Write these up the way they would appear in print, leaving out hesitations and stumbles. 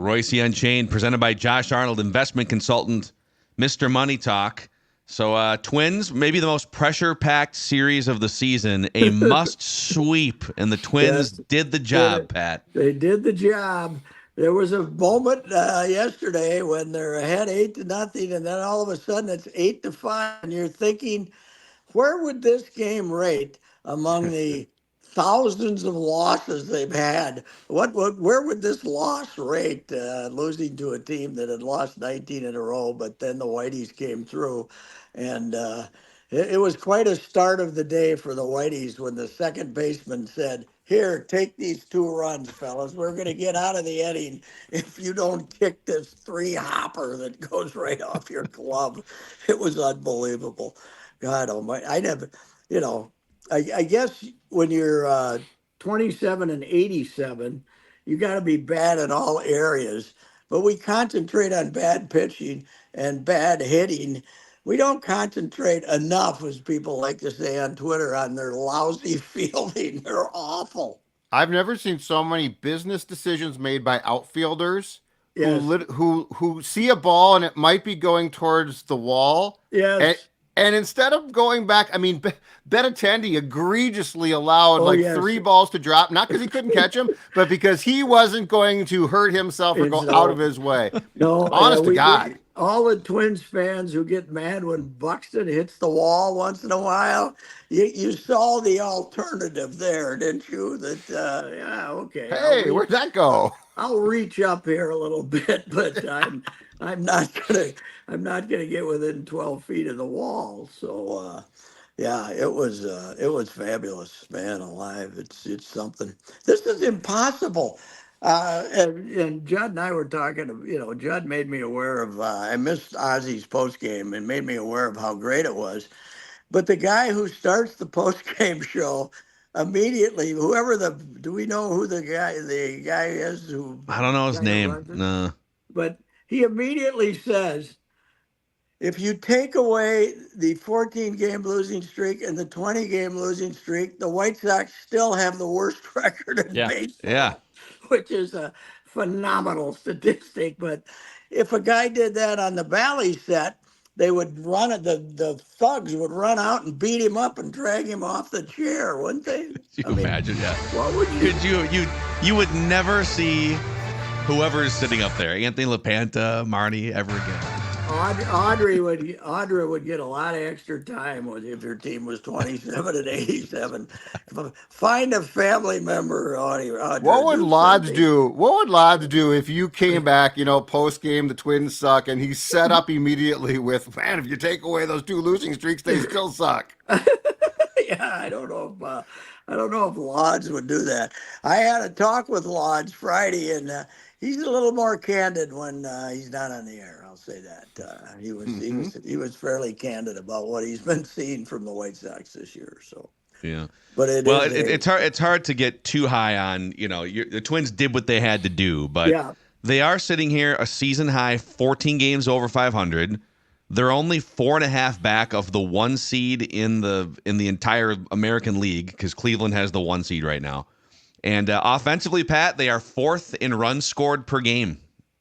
Reusse Unchained, presented by Josh Arnold, investment consultant, Mr. Money Talk. So, Twins, maybe the most pressure-packed series of the season, a must-sweep, and the Twins Yes, did the they, job, Pat. they did the job. There was a moment yesterday when they're ahead 8-0, and then all of a sudden it's 8-5, and you're thinking, where would this game rate among the thousands of losses they've had? Where would this loss rate, losing to a team that had lost 19 in a row, but then the Whiteys came through, and it was quite a start of the day for the Whiteys when the second baseman said, "Here, take these 2 runs, fellas. We're going to get out of the inning if you don't kick this 3-hopper that goes right off your glove." It was unbelievable. God almighty. I never, you know, I guess when you're 27 and 87, you got to be bad in all areas. But we concentrate on bad pitching and bad hitting. We don't concentrate enough, as people like to say on Twitter, on their lousy fielding. They're awful. I've never seen so many business decisions made by outfielders Yes, who see a ball and it might be going towards the wall, and yes, and instead of going back, I mean, Benintendi egregiously allowed oh like yes. 3 balls to drop, not because he couldn't catch them, but because he wasn't going to hurt himself or It's go out of his way. no, Honest to we God. all the Twins fans who get mad when Buxton hits the wall once in a while. You saw the alternative there, didn't you? That yeah, okay, Hey, where'd that go? I'll reach up here a little bit, but I'm not gonna I'm not gonna get within 12 feet of the wall. So yeah, it was fabulous, man, alive. It's something. This is impossible. And Judd and I were talking. Judd made me aware of. I missed Ozzy's post game and made me aware of how great it was. But the guy who starts the post game show immediately, do we know who the guy is who I don't know his kind of name. runs it? No. But he immediately says, if you take away the 14-game losing streak and the 20-game losing streak, the White Sox still have the worst record in Yeah. Yeah. baseball, which is a phenomenal statistic. But if a guy did that on the Valley set, they would run it. The thugs would run out and beat him up and drag him off the chair, wouldn't they? Could I you mean, imagine? Yeah. what would you? Could you would never see whoever's sitting up there, Anthony LaPanta, Marty, ever again. Audrey would get a lot of extra time if your team was 27 and 87. Find a family member, Audrey. What would Do Lodge something. do? What would Lodge do if you came back, post game, the Twins suck, and he set up immediately with, man, if you take away those 2 losing streaks, they still suck. Yeah, I don't know if Lodge would do that. I had a talk with Lodge Friday, and he's a little more candid when he's not on the air. I'll say that he was fairly candid about what he's been seeing from the White Sox this year. So Yeah. but It's hard. It's hard to get too high on. The Twins did what they had to do, but yeah. they are sitting here a season high, 14 games over 500. They're only 4.5 back of the 1 seed in the entire American League because Cleveland has the 1 seed right now. And offensively, Pat, they are 4th in runs scored per game.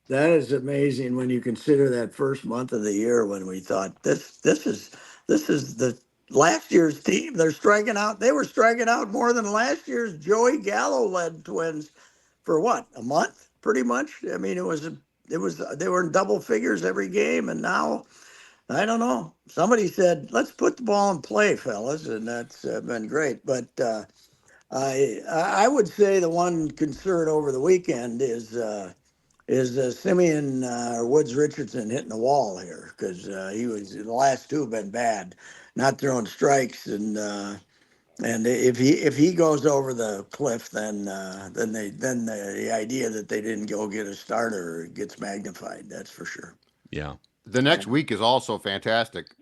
That is amazing when you consider that first month of the year when we thought this is the last year's team. They're striking out. They were striking out more than last year's Joey Gallo led Twins for what, a month, pretty much. I mean, it was they were in double figures every game, and now I don't know. Somebody said, "Let's put the ball in play, fellas," and that's been great. But I would say the one concern over the weekend is Simeon or Woods Richardson hitting the wall here because the last 2 have been bad, not throwing strikes, and if he goes over the cliff, then the idea that they didn't go get a starter gets magnified. That's for sure. Yeah. The next week is also fantastic.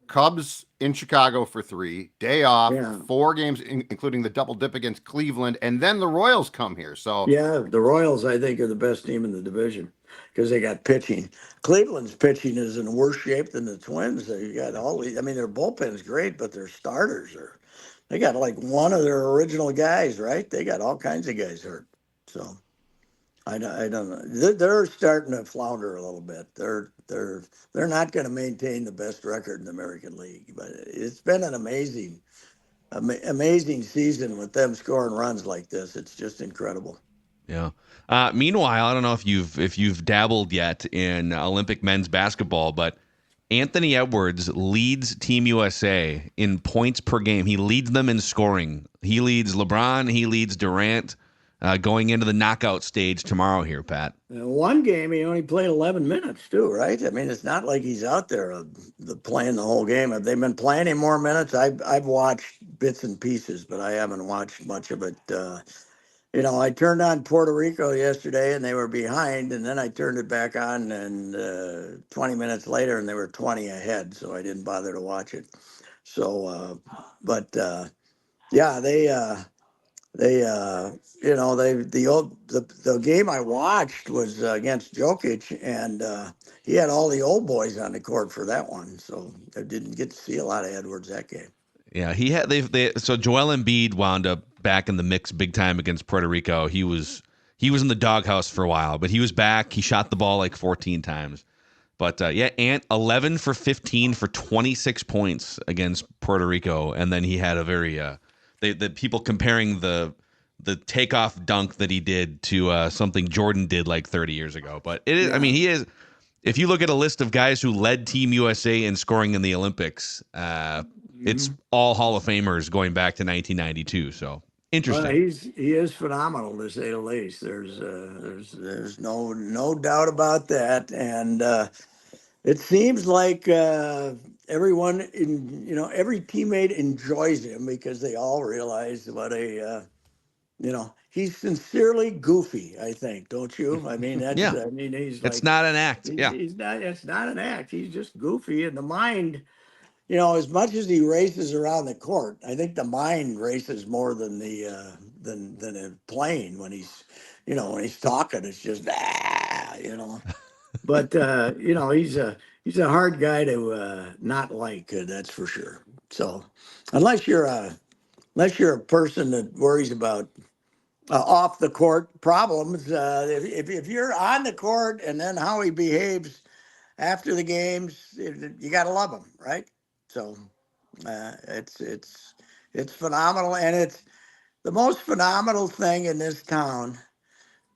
Cubs in Chicago for 3, day off, Yeah. 4 games, including the double dip against Cleveland, and then the Royals come here. So Yeah, the Royals, I think, are the best team in the division because they got pitching. Cleveland's pitching is in worse shape than the Twins. They got all these. I mean, their bullpen's great, but their starters they got like one of their original guys, right? They got all kinds of guys hurt. So I don't know. They're starting to flounder a little bit. They're not going to maintain the best record in the American League, but it's been an amazing season with them scoring runs like this. It's just incredible. Yeah. Meanwhile, I don't know if you've dabbled yet in Olympic men's basketball, but Anthony Edwards leads Team USA in points per game. He leads them in scoring. He leads LeBron. He leads Durant going into the knockout stage tomorrow here, Pat. One game he only played 11 minutes too, right? I mean, it's not like he's out there playing the whole game. Have they been playing him more minutes? I've watched bits and pieces, but I haven't watched much of it. I turned on Puerto Rico yesterday and they were behind, and then I turned it back on, and 20 minutes later, and they were 20 ahead, so I didn't bother to watch it. So, yeah, the game I watched was against Jokic, and he had all the old boys on the court for that one, so I didn't get to see a lot of Edwards that game. Yeah, he had so Joel Embiid wound up back in the mix big time against Puerto Rico. He was in the doghouse for a while, but he was back. He shot the ball like 14 times. But yeah, Ant 11 for 15 for 26 points against Puerto Rico, and then he had a very the people comparing the takeoff dunk that he did to something Jordan did like 30 years ago. But it is, I mean, he is. If you look at a list of guys who led Team USA in scoring in the Olympics, it's all Hall of Famers going back to 1992. So interesting. He is phenomenal, to say the least. There's no doubt about that, and it seems like everyone every teammate enjoys him because they all realize what he's sincerely goofy. I think, don't you? I mean, Yeah, I mean, he's it's like not an act. Yeah, he's not. It's not an act. He's just goofy, and the mind. As much as he races around the court, I think the mind races more than the than a plane when he's talking. It's just But he's a hard guy to not like. That's for sure. So unless you're a person that worries about off the court problems, if you're on the court and then how he behaves after the games, you got to love him, right? So it's phenomenal, and it's the most phenomenal thing in this town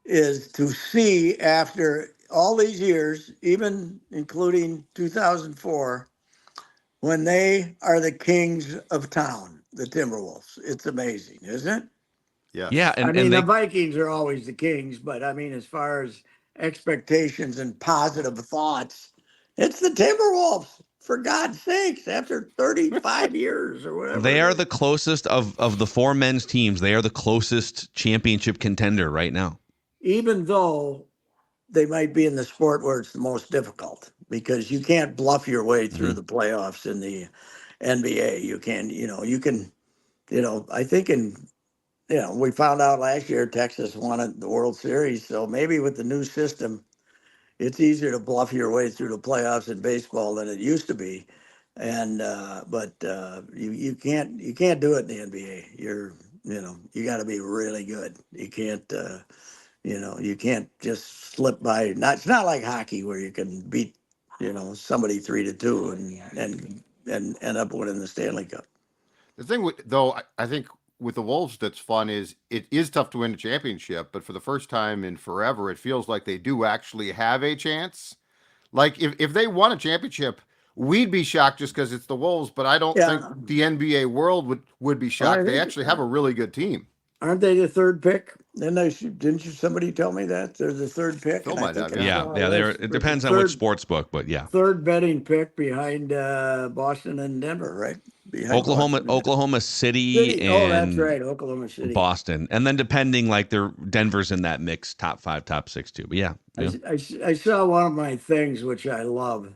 is to see after all these years, even including 2004, when they are the kings of town, the Timberwolves. It's amazing, isn't it? Yes. yeah, I and mean, the they Vikings are always the kings, but I mean, as far as expectations and positive thoughts, it's the Timberwolves, for God's sakes, after 35 years or whatever they it are is. the closest of the four men's teams. They are the closest championship contender right now. Even though they might be in the sport where it's the most difficult because you can't bluff your way through Mhm. the playoffs in the NBA. I think we found out last year Texas won the World Series. So maybe with the new system, it's easier to bluff your way through the playoffs in baseball than it used to be. And but you can't do it in the NBA. You got to be really good. You can't just slip by. It's not like hockey where you can beat somebody 3-2 and end up winning the Stanley Cup. The thing though, I think with the Wolves that's fun is it is tough to win a championship, but for the first time in forever, it feels like they do actually have a chance. Like if they won a championship, we'd be shocked just because it's the Wolves, but I don't think Yeah, the NBA world would be I shocked. They think actually have a really good team. aren't they the third pick? Didn't somebody tell me that they're the third pick? Phil And I might think have, I yeah. Yeah, saw a yeah. list It for the depends on which sports book, but yeah. third betting pick behind Boston and Denver, right? Behind Oklahoma, Boston and Denver. Oklahoma City, City. Oh, that's and right, Oklahoma City. Boston, and then depending, like Denver's in that mix, top five, top six too. But yeah, yeah. I saw one of my things which I love.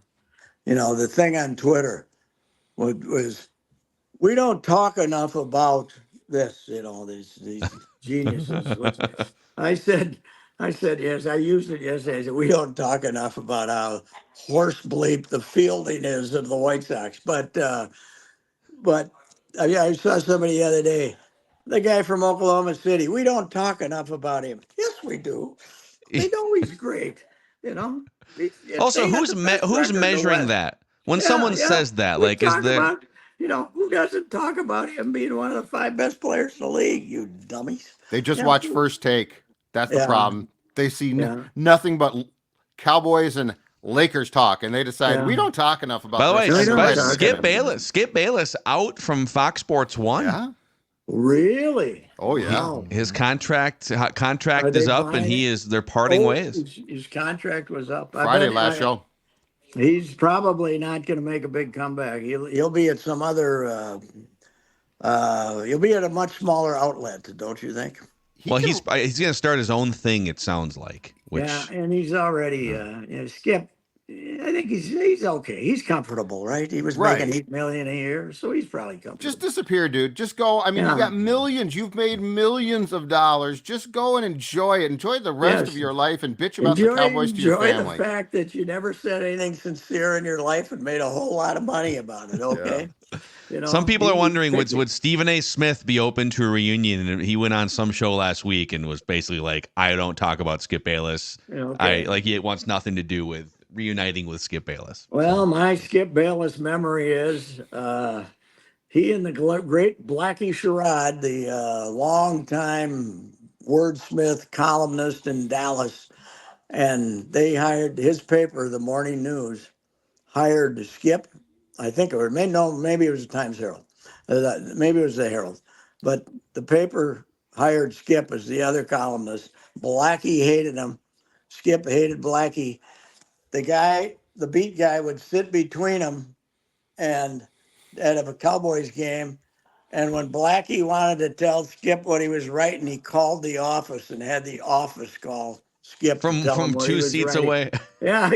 The thing on Twitter was we don't talk enough about this. These geniuses. Which I said, yes. I used it yesterday. I said we don't talk enough about how horse bleep the fielding is of the White Sox. But I saw somebody the other day, the guy from Oklahoma City. We don't talk enough about him. Yes, we do. They know he's great. You know, Also, they had the best who's record in the measuring West. that? When Yeah, someone yeah. says that, We like, is talk there? about, who doesn't talk about him being one of the 5 best players in the league? You dummies. They just Yeah, watch First Take. That's the yeah, problem. They see yeah, nothing but Cowboys and Lakers talk, and they decide we yeah. don't talk enough about By the this, way, No, we and the don't Reds talk get Skip enough. it. Bayless, Skip Bayless out from Fox Sports One. Yeah. Really? Oh yeah. Wow. His Are contract they is up, and buying it? they're parting Oh, ways. his contract was up. I Friday bet last show. he's probably not going to make a big comeback. He'll be at some other. He'll be at a much smaller outlet, don't you think? He Well, can. he's going to start his own thing. It sounds like, Yeah, which and he's already Skip. I think he's okay. He's comfortable, right? He was making Right. 8 million a year, so he's probably Just comfortable. disappear, dude. Just go. I mean, you Yeah. got millions. You've made millions of dollars. Just go and enjoy it. Enjoy the rest of Yes. your life and bitch about the Cowboys to your Enjoy the family. fact that you never said anything sincere in your life and made a whole lot of money about it. Yeah. Okay. some people are Easy wondering picking. would Stephen A. Smith be open to a reunion? And he went on some show last week and was basically like, "I don't talk about Skip Bayless. Okay. He wants nothing to do with reuniting with Skip Bayless." Well, my Skip Bayless memory is he and the great Blackie Sherrod, the longtime wordsmith columnist in Dallas, and they hired his paper, the Morning News, hired Skip. I think it was maybe it was the Times Herald, maybe it was the Herald, but the paper hired Skip as the other columnist. Blackie hated him. Skip hated Blackie. The beat guy, would sit between them and at a Cowboys game. And when Blackie wanted to tell Skip what he was writing, he called the office and had the office call Skip to tell him From what he two was seats writing. away. Yeah,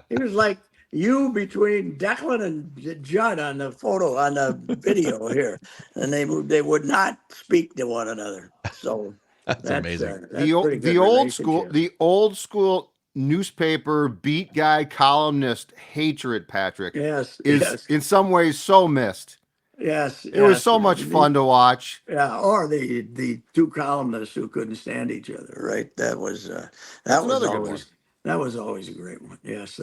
he was like you between Declan and Judd on the photo on the video here, and they would not speak to one another. So That's amazing. that's pretty good relationship. The old school newspaper beat guy columnist hatred, Patrick, Yes, is yes, in some ways so missed. yes, It was yes. so much fun to watch. Yeah, or the two columnists who couldn't stand each other, right? That was That's another good one. that was always a great one. Yes,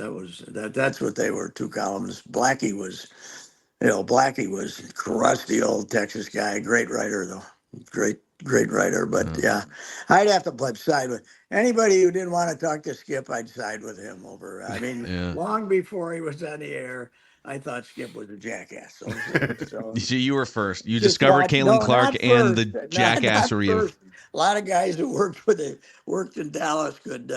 that's what they were, two columnists. Blackie was crusty old Texas guy, great writer though, great writer. But yeah, I'd have to play side with anybody who didn't want to talk to Skip. I'd side with him over. I mean, Yeah. long before he was on the air, I thought Skip was a jackass. So So you were first. You just discovered watch. Caitlin No, Clark not and first. the Not jackassery of. first. A lot of guys who worked in Dallas would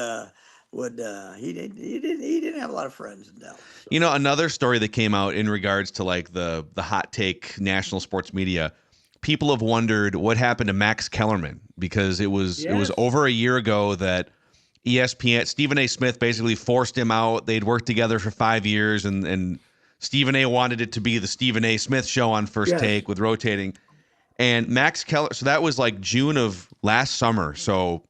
he didn't have a lot of friends in Dallas. So. You know, another story that came out in regards to like the hot take national sports media. People have wondered what happened to Max Kellerman because it was Yes. over a year ago that ESPN Stephen A. Smith basically forced him out. They'd worked together for 5 years, and Stephen A. wanted it to be the Stephen A. Smith show on First Yes. Take with rotating. And Max Keller, so that was like June of last summer, so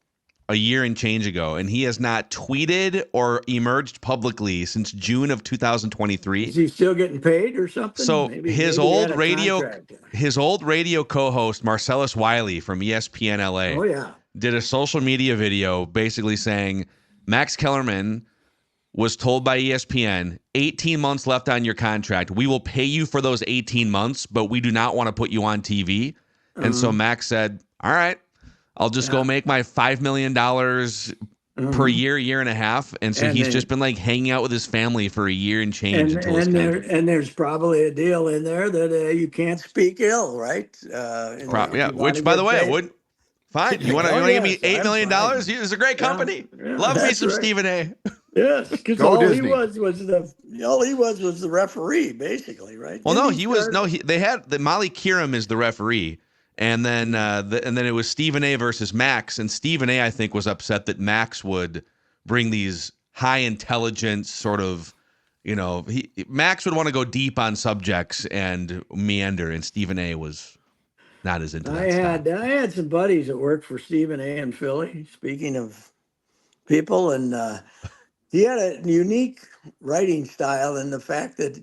a year and change ago, and he has not tweeted or emerged publicly since June of 2023. Is he still getting paid or something? So Maybe his he old had a radio contract. co-host Marcellus Wiley from ESPN LA Oh yeah. did a social media video basically saying Max Kellerman was told by ESPN 18 months left on your contract. We will pay you for those 18 months, but we do not want to put you on TV. And so Max said, "All right, I'll just go make my $5 million per year and a half." And so he's just been like hanging out with his family for a year and change until his contract. And there's probably a deal in there that you can't speak ill, right? Yeah, which by the way, I would. Fine. You want to give me $8 million? This is a great company. Yeah, Love me that's some right. Stephen A. Yes, because Go all Disney. he was the referee, basically, right? Well, no, Didn't he was start- no. They had the Molly Kieram is the referee, and then it was Stephen A. versus Max, and Stephen A. I think was upset that Max would bring these high intelligence sort of, Max would want to go deep on subjects and meander, and Stephen A. was not as into that stuff. I had some buddies that worked for Stephen A. in Philly. Speaking of people, and he had a unique writing style in the fact that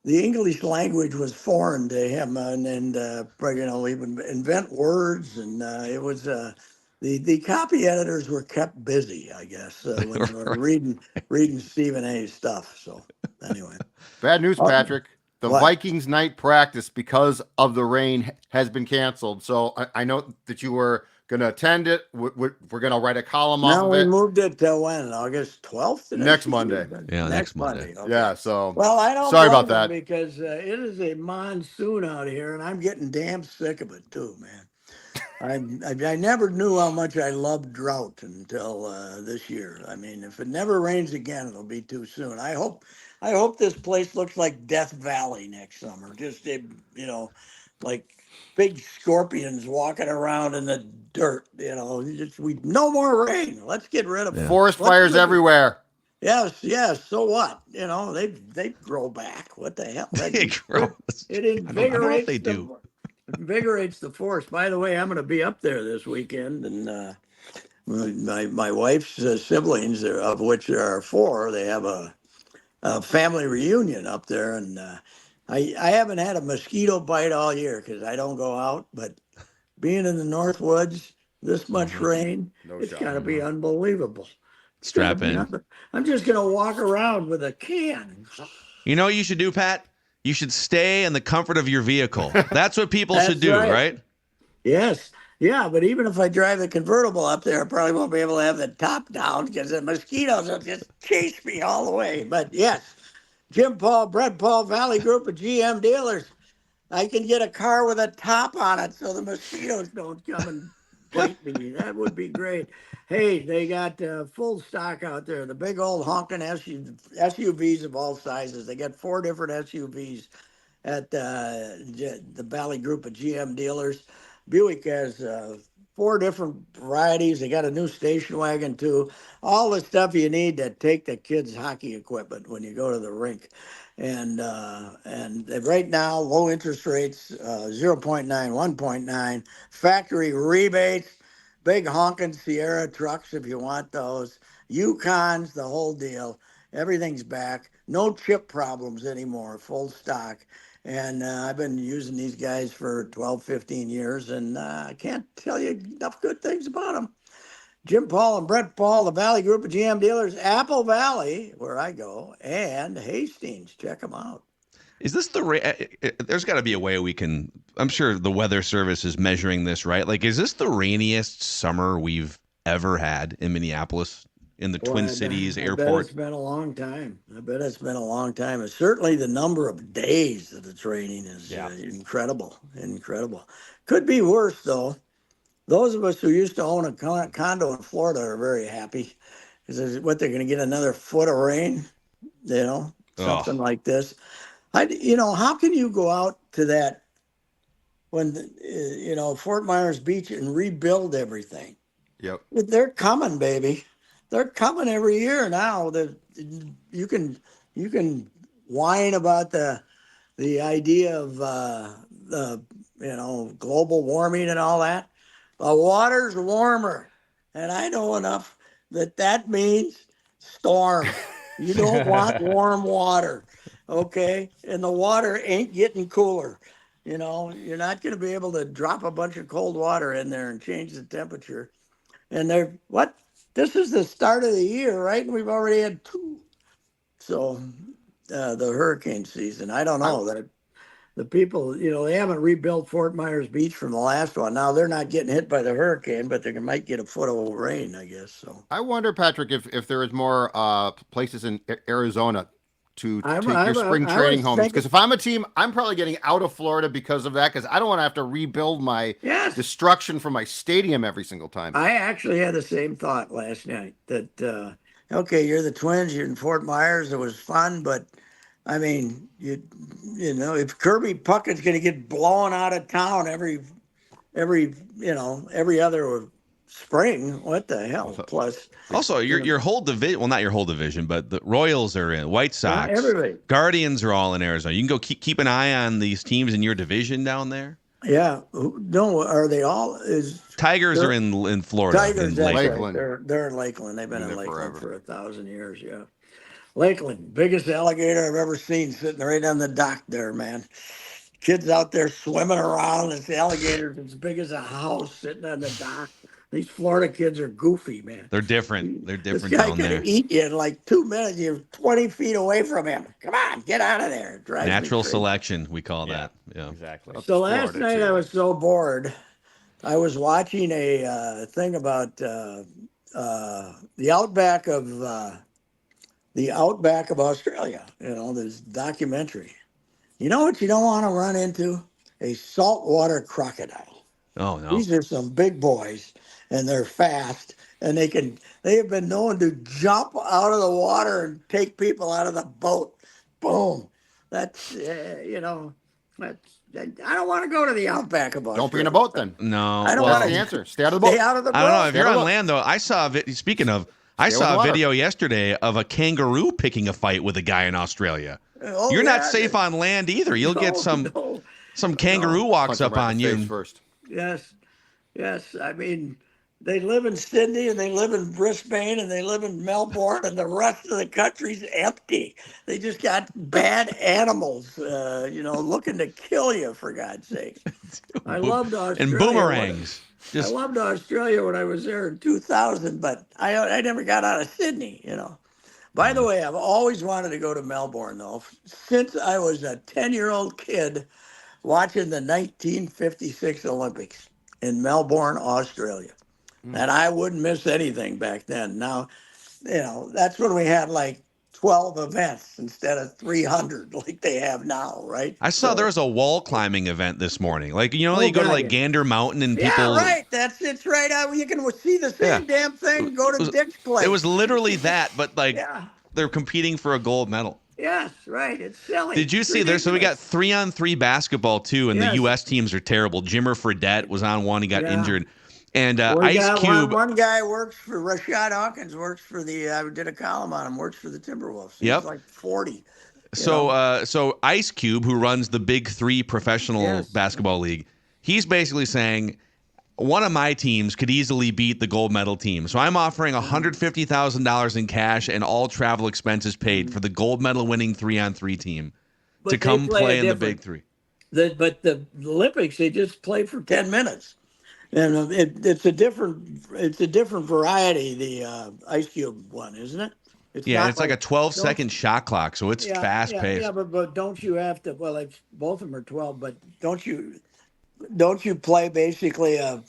the English language was foreign to him, and he would invent words, and it was the the copy editors were kept busy, I guess, when they were reading Stephen A's stuff. So anyway, Bad news, Patrick. The what? Vikings night practice, because of the rain, has been canceled. So I know that you were going to attend it. We're going to write a column off Now of we it moved it to when? August 12th? next Monday. Yeah, Next next Monday. Monday. Okay. Yeah. So Well, I don't sorry blame about them that. because it is a monsoon out here, and I'm getting damn sick of it too, man. I never knew how much I loved drought until this year. I mean, if it never rains again, it'll be too soon. I hope this place looks like Death Valley next summer. Just like big scorpions walking around in the dirt. We no more rain. Let's get rid of Yeah. them. Forest Let's fires live it. everywhere. Yes. So what? They grow back. What the hell? Gross. It I don't know if they invigorates do. invigorates the force. By the way, I'm going to be up there this weekend, and my wife's siblings, of which there are four, they have a family reunion up there, and I haven't had a mosquito bite all year because I don't go out. But being in the North Woods, this much rain, No it's shot. got to be unbelievable. It's got to Strap be. in. I'm just going to walk around with a can. You know what you should do, Pat? You should stay in the comfort of your vehicle. That's what people should That's do, right. right? Yes. Yeah, but even if I drive the convertible up there, I probably won't be able to have the top down because the mosquitoes will just chase me all the way. But yes, Jim Paul, Brett Paul, Valley Group of GM dealers. I can get a car with a top on it so the mosquitoes don't come and bite me. That would be great. Hey, they got full stock out there. The big old honking SUVs of all sizes. They got 4 different SUVs at the Valley Group of GM dealers. Buick has 4 different varieties. They got a new station wagon too. All the stuff you need to take the kids' hockey equipment when you go to the rink. And right now, low interest rates, 0.9, 1.9, factory rebates, big honking Sierra trucks if you want those, Yukons, the whole deal. Everything's back. No chip problems anymore, full stock. And I've been using these guys for 12, 15 years, and I can't tell you enough good things about them. Jim Paul and Brett Paul, the Valley Group of GM dealers, Apple Valley, where I go, and Hastings. Check them out. Is this there's got to be a way we can, I'm sure the Weather Service is measuring this, right? Like, is this the rainiest summer we've ever had in Minneapolis, in the Twin Cities I bet airport? it's been a long time. I bet it's been a long time. And certainly the number of days that it's raining is incredible. Incredible. Could be worse, though. Those of us who used to own a condo in Florida are very happy because what they're going to get another foot of rain, something like this. How can you go out to that when Fort Myers Beach and rebuild everything? Yep. They're coming, baby. They're coming every year now. You can whine about the idea of the global warming and all that. The water's warmer, and I know enough that means storm. You don't want warm water, okay? And the water ain't getting cooler. You're not going to be able to drop a bunch of cold water in there and change the temperature. And this is the start of the year, right? And we've already had 2. So the hurricane season, I don't know that the people, they haven't rebuilt Fort Myers Beach from the last one. Now they're not getting hit by the hurricane, but they might get a foot of rain, I guess. So I wonder, Patrick, if there is more places in Arizona to take your spring training homes. Because if I'm a team, I'm probably getting out of Florida because of that, because I don't want to have to rebuild my destruction from my stadium every single time. I actually had the same thought last night that, okay, you're the Twins, you're in Fort Myers, it was fun, but I mean, if Kirby Puckett's going to get blown out of town every other spring, what the hell? Plus, also, your whole division, well, not your whole division, but the Royals are in, White Sox, everybody. Guardians are all in Arizona. You can go keep an eye on these teams in your division down there. Yeah, no, are they all? Tigers are in Florida. Tigers, in Lakeland. Right. They're in Lakeland. They've been in Lakeland forever. for 1,000 years. Yeah, Lakeland, biggest alligator I've ever seen, sitting right on the dock there, man. Kids out there swimming around. This alligator's as big as a house sitting on the dock. These Florida kids are goofy, man. They're different. They're This different guy down could there. eat you in like 2 minutes. You're 20 feet away from him. Come on, get out of there. It drives me Natural crazy. selection, we call Yeah, that. Yeah. exactly. So last Florida, night too. I was so bored. I was watching a thing about the outback of Australia. This documentary. You know what you don't want to run into? A saltwater crocodile. Oh no. These are some big boys, and they're fast, and they have been known to jump out of the water and take people out of the boat. Boom. That's I don't want to go to the outback of Australia. Don't be in a boat then. No. I don't That's want the to answer. Stay out of the stay boat. out of the I don't know boat. if Stay you're out of on the- land though. I saw speaking of, I Stay with saw a water. video yesterday of a kangaroo picking a fight with a guy in Australia. Oh, You're not yeah, safe on land either. You'll get no. some kangaroo walks Punch him up right on in the you. face first. Yes. I mean, they live in Sydney and they live in Brisbane and they live in Melbourne, and the rest of the country's empty. They just got bad animals, looking to kill you, for God's sake. I loved Australia. And boomerangs. I loved Australia when I was there in 2000, but I never got out of Sydney. By the way, I've always wanted to go to Melbourne, though, since I was a 10-year-old kid watching the 1956 Olympics in Melbourne, Australia. And I wouldn't miss anything back then. Now, that's when we had like 12 events instead of 300 like they have now, right? I saw there was a wall climbing event this morning. Like, you Oh, go to God, like yeah. Gander Mountain and people. Yeah, right. It's right out. You can see the same damn thing. Go to Dick's place. It was literally that, but like Yeah. they're competing for a gold medal. Yes, right. It's silly. Did you see there? So we got 3-on-3 basketball too, and Yes. the U.S. teams are terrible. Jimmer Fredette was on one; he got injured. And We Ice got Cube. One guy works for Rashad Hawkins. Works for I did a column on him. Works for the Timberwolves. He's Yep. like 40. So Ice Cube, who runs the Big Three professional Yes. basketball league, he's basically saying one of my teams could easily beat the gold medal team. So I'm offering $150,000 in cash and all travel expenses paid for the gold medal winning 3-on-3 team But to they come play in the different- Big Three. But the Olympics, they just play for 10 minutes. And it's a different variety, the Ice Cube one, isn't it? Yeah, it's like a 12-second shot clock, so it's fast paced. Yeah, but don't you have to? Well, both of them are 12, but don't you play basically a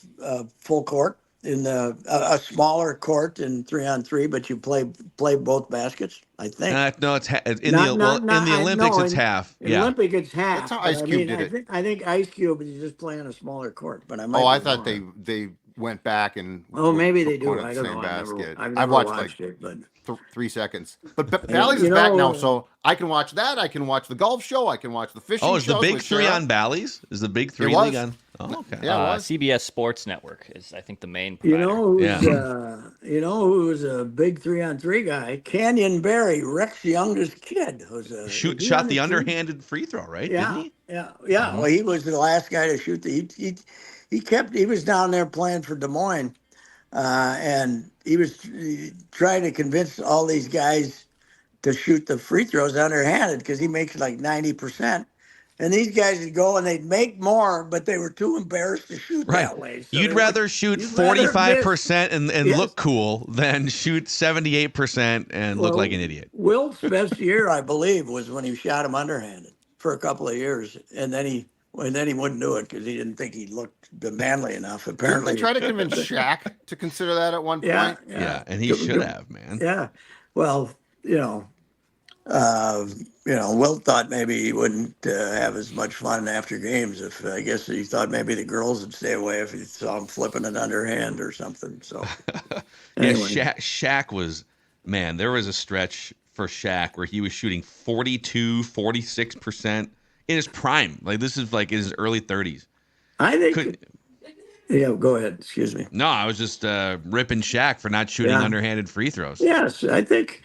full court in a smaller court in 3-on-3, but you play both baskets? I think. No, it's in the Olympics it's half. In Yeah. Olympic it's half. That's how but Ice Cube did it. I think Ice Cube is just playing a smaller court, but I might. Oh, I be thought wrong. they went back and. Oh, maybe put they do. one in I the don't same know. basket. I've I've never watched watched like it, but 3 seconds. But Bally's is back now, know- so I can watch that. I can watch the golf show. I can watch the fishing. Oh, is the shows Big with Three Sarah. on Bally's? Is the Big Three was. league on? Oh, okay. Yeah, it was. CBS Sports Network is, I think, the main You provider. who's a big 3-on-3 guy? Canyon Barry, Rex Young's kid, who's a Shot the team? underhanded free throw, right? Yeah, Didn't he? yeah. Well, he was the last guy to shoot he was down there playing for Des Moines, and he was trying to convince all these guys to shoot the free throws underhanded because he makes like 90%. And these guys would go and they'd make more, but they were too embarrassed to shoot that way. So You'd rather shoot you'd rather 45% and Yes. look cool than shoot 78% and look Well, like an idiot. Wilt's best year, I believe, was when he shot him underhanded for a couple of years, and then he wouldn't do it because he didn't think he looked manly enough. Apparently, They tried to convince Shaq to consider that at one point. Yeah, And he should have, man. Yeah, well, Wilt thought maybe he wouldn't have as much fun after games. I guess he thought maybe the girls would stay away if he saw him flipping it underhand or something. So, anyway. Yeah, Shaq was, man, there was a stretch for Shaq where he was shooting 42, 46% in his prime. Like, this is like in his early 30s. I think. Yeah, go ahead. Excuse me. No, I was just ripping Shaq for not shooting underhanded free throws. Yes, I think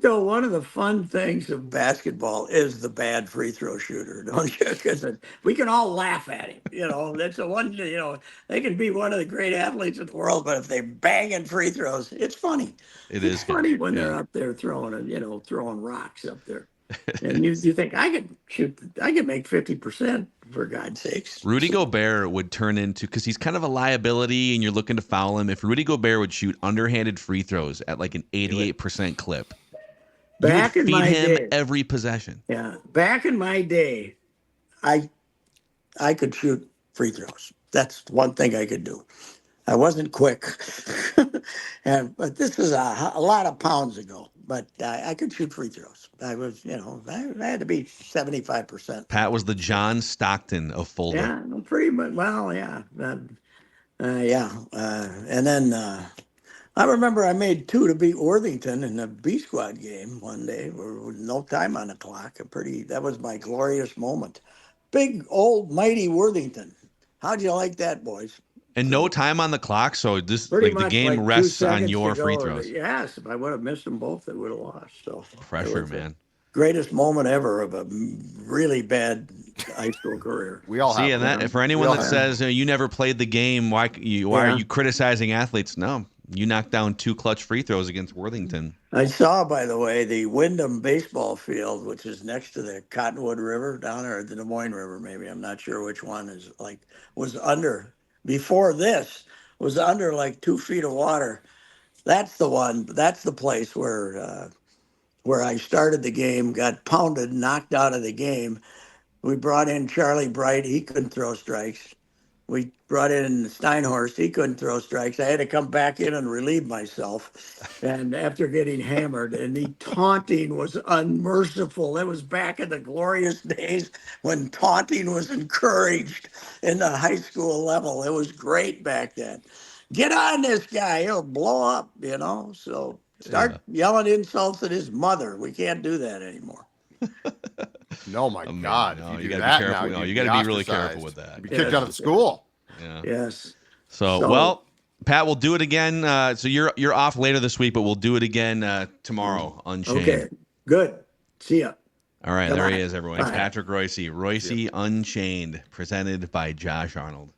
though one of the fun things of basketball is the bad free throw shooter, don't you? Because we can all laugh at him. That's the one. They can be one of the great athletes in the world, but if they bang in free throws, it's funny. It is funny when yeah. they're up there throwing rocks up there. And you think I could make 50% for God's sakes. Rudy Gobert would turn into, because he's kind of a liability and you're looking to foul him. If Rudy Gobert would shoot underhanded free throws at like an 88% clip, you would Back in feed my him day, every possession. yeah, back in my day, I I could shoot free throws. That's one thing I could do. I wasn't quick, but this was a lot of pounds ago. But I could shoot free throws. I was, I had to be 75%. Pat was the John Stockton of Fulda. Yeah, pretty much. Well, yeah, yeah. And then I remember I made two to beat Worthington in the B squad game one day with no time on the clock. That was my glorious moment. Big old mighty Worthington. How'd you like that, boys? And no time on the clock, so this Pretty like the much game like 2 rests on seconds your to free go. throws. Yes, if I would have missed them both, they would have lost. So Pressure, it was the man. greatest moment ever of a really bad high school career. We all See, have and them. that for We anyone all that have says you never played the game, why are you criticizing athletes? No, you knocked down 2 clutch free throws against Worthington. I saw, by the way, the Wyndham baseball field, which is next to the Cottonwood River down there, or the Des Moines River, maybe. I'm not sure which one was under, before this, was under like 2 feet of water. That's the one, that's the place where I started the game, got pounded, knocked out of the game. We brought in Charlie Bright. He couldn't throw strikes. We brought in Steinhorst. He couldn't throw strikes. I had to come back in and relieve myself. And after getting hammered, and the taunting was unmerciful. It was back in the glorious days when taunting was encouraged in the high school level. It was great back then. Get on this guy. He'll blow up, So start yelling insults at his mother. We can't do that anymore. No, my Man, God! no, If you you do gotta be that careful. now, No, you'd you be gotta be really ostracized. careful with that. You'd be kicked out of school. Yeah. Yes. So well, Pat, we'll do it again. So you're off later this week, but we'll do it again tomorrow. Unchained. Okay. Good. See ya. All right, Come there on. he is, everyone. It's Bye. Patrick Reusse, Unchained, presented by Josh Arnold.